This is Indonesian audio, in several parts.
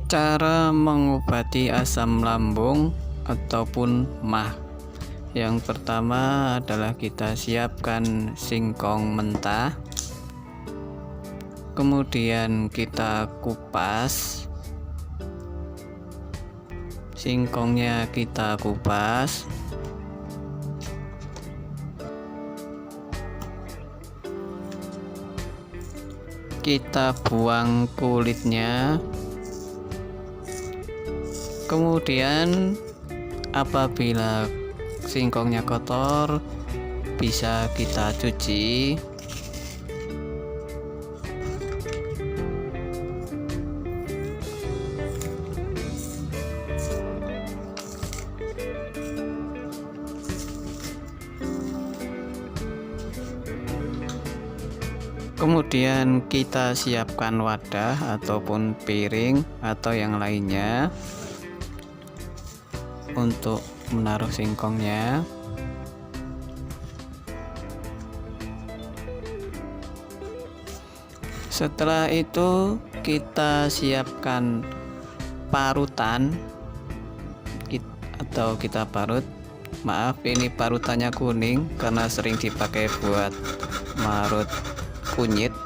Cara mengobati asam lambung ataupun MAH. Yang pertama adalah kita siapkan singkong mentah, kemudian kita kupas singkongnya, kita kupas, kita buang kulitnya. Kemudian apabila singkongnya kotor, bisa kita cuci. Kemudian kita siapkan wadah ataupun piring atau yang lainnya untuk menaruh singkongnya. Setelah itu kita siapkan parutan atau kita parut. Maaf, ini parutannya kuning karena sering dipakai buat marut kunyit.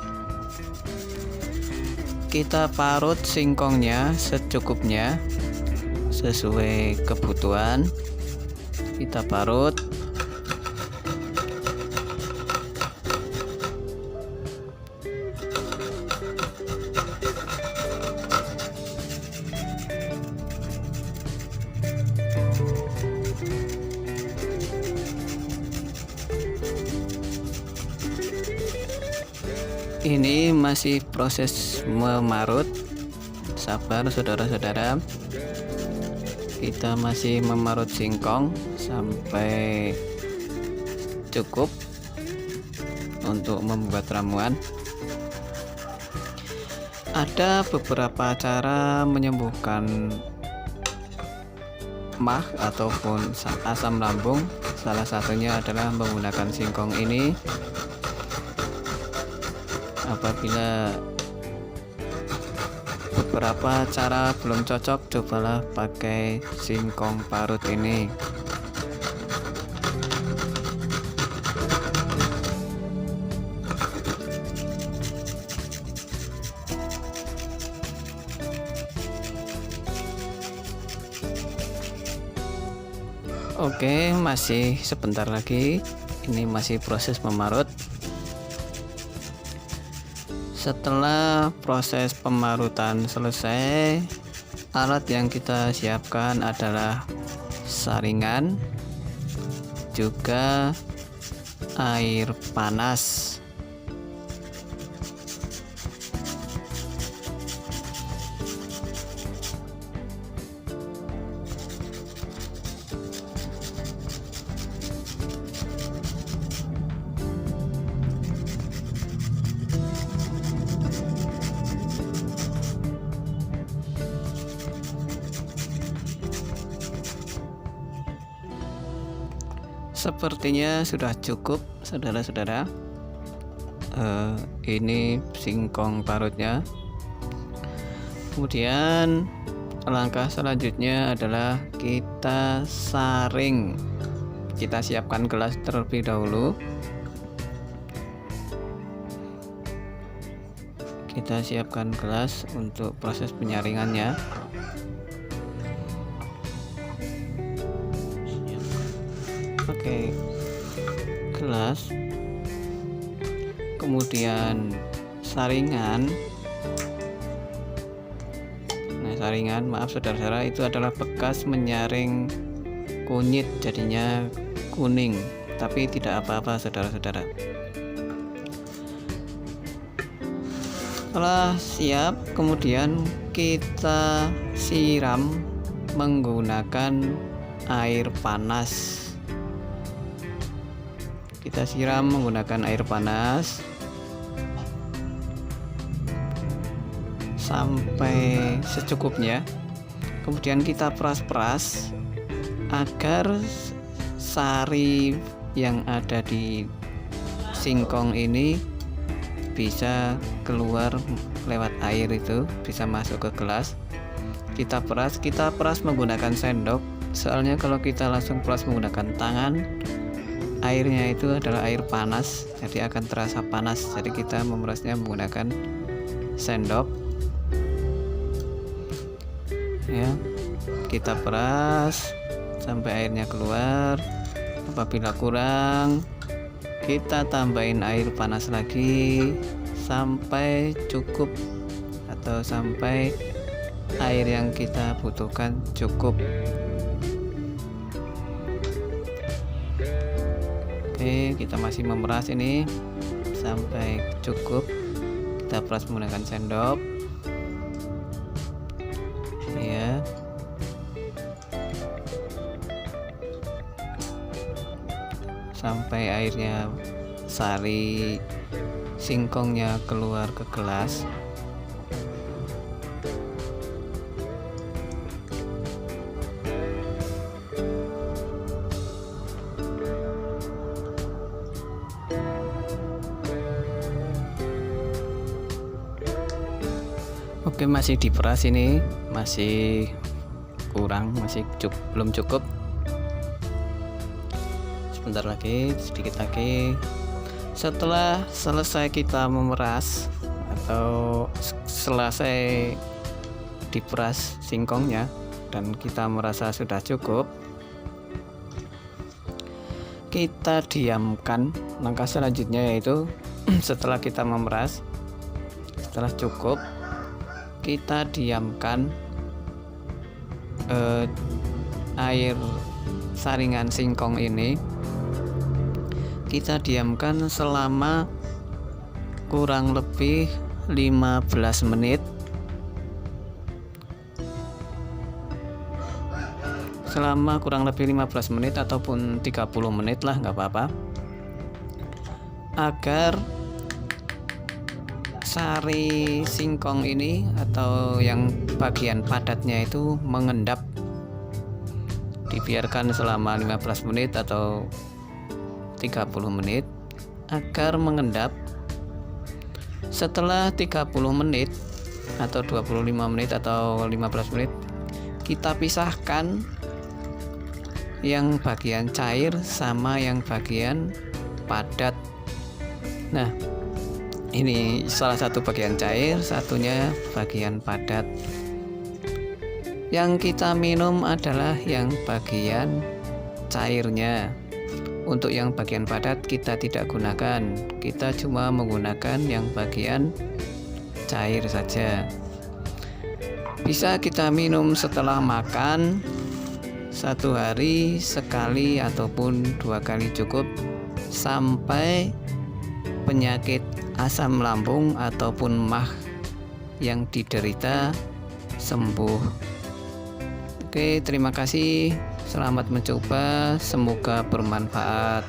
Kita parut singkongnya secukupnya sesuai kebutuhan. Kita parut. Ini masih proses memarut. Sabar saudara-saudara, kita masih memarut singkong sampai cukup untuk membuat ramuan. Ada beberapa cara menyembuhkan MAH ataupun asam lambung. Salah satunya adalah menggunakan singkong ini. Apabila beberapa cara belum cocok, cobalah pakai singkong parut ini. Oke, masih sebentar lagi. Ini masih proses memarut. Setelah proses pemarutan selesai, alat yang kita siapkan adalah saringan, juga air panas. Sepertinya sudah cukup, saudara-saudara. Ini singkong parutnya. Kemudian langkah selanjutnya adalah kita saring. Kita siapkan gelas terlebih dahulu. Kita siapkan gelas untuk proses penyaringannya. Oke, gelas, kemudian saringan. Nah, saringan, maaf saudara-saudara, itu adalah bekas menyaring kunyit, jadinya kuning, tapi tidak apa-apa saudara-saudara. Setelah siap, kemudian kita siram menggunakan air panas. Kita siram menggunakan air panas sampai secukupnya. Kemudian kita peras-peras agar sari yang ada di singkong ini bisa keluar lewat air, itu bisa masuk ke gelas. kita peras menggunakan sendok, soalnya kalau kita langsung peras menggunakan tangan, airnya itu adalah air panas, jadi akan terasa panas. Jadi kita memerasnya menggunakan sendok ya. Kita peras sampai airnya keluar. Apabila kurang, kita tambahin air panas lagi sampai cukup atau sampai air yang kita butuhkan cukup. Oke, kita masih memeras ini sampai cukup. Kita peras menggunakan sendok ya. Sampai airnya, sari singkongnya keluar ke gelas. Oke, masih diperas ini, masih kurang, belum cukup. Sebentar lagi, sedikit lagi. Setelah selesai kita memeras atau selesai diperas singkongnya dan kita merasa sudah cukup, kita diamkan. Langkah selanjutnya yaitu setelah kita memeras, setelah cukup, kita diamkan air saringan singkong ini, kita diamkan selama kurang lebih 15 menit. Selama kurang lebih 15 menit ataupun 30 menit lah, nggak apa-apa, agar sari singkong ini atau yang bagian padatnya itu mengendap. Dibiarkan selama 15 menit atau 30 menit agar mengendap. Setelah 30 menit atau 25 menit atau 15 menit, kita pisahkan yang bagian cair sama yang bagian padat. Nah, ini salah satu bagian cair, satunya bagian padat. Yang kita minum adalah yang bagian cairnya. Untuk yang bagian padat kita tidak gunakan, kita cuma menggunakan yang bagian cair saja. Bisa kita minum setelah makan, 1 hari sekali ataupun 2 kali cukup, sampai penyakit asam lambung ataupun MAH yang diderita sembuh. Oke, terima kasih. Selamat mencoba, semoga bermanfaat.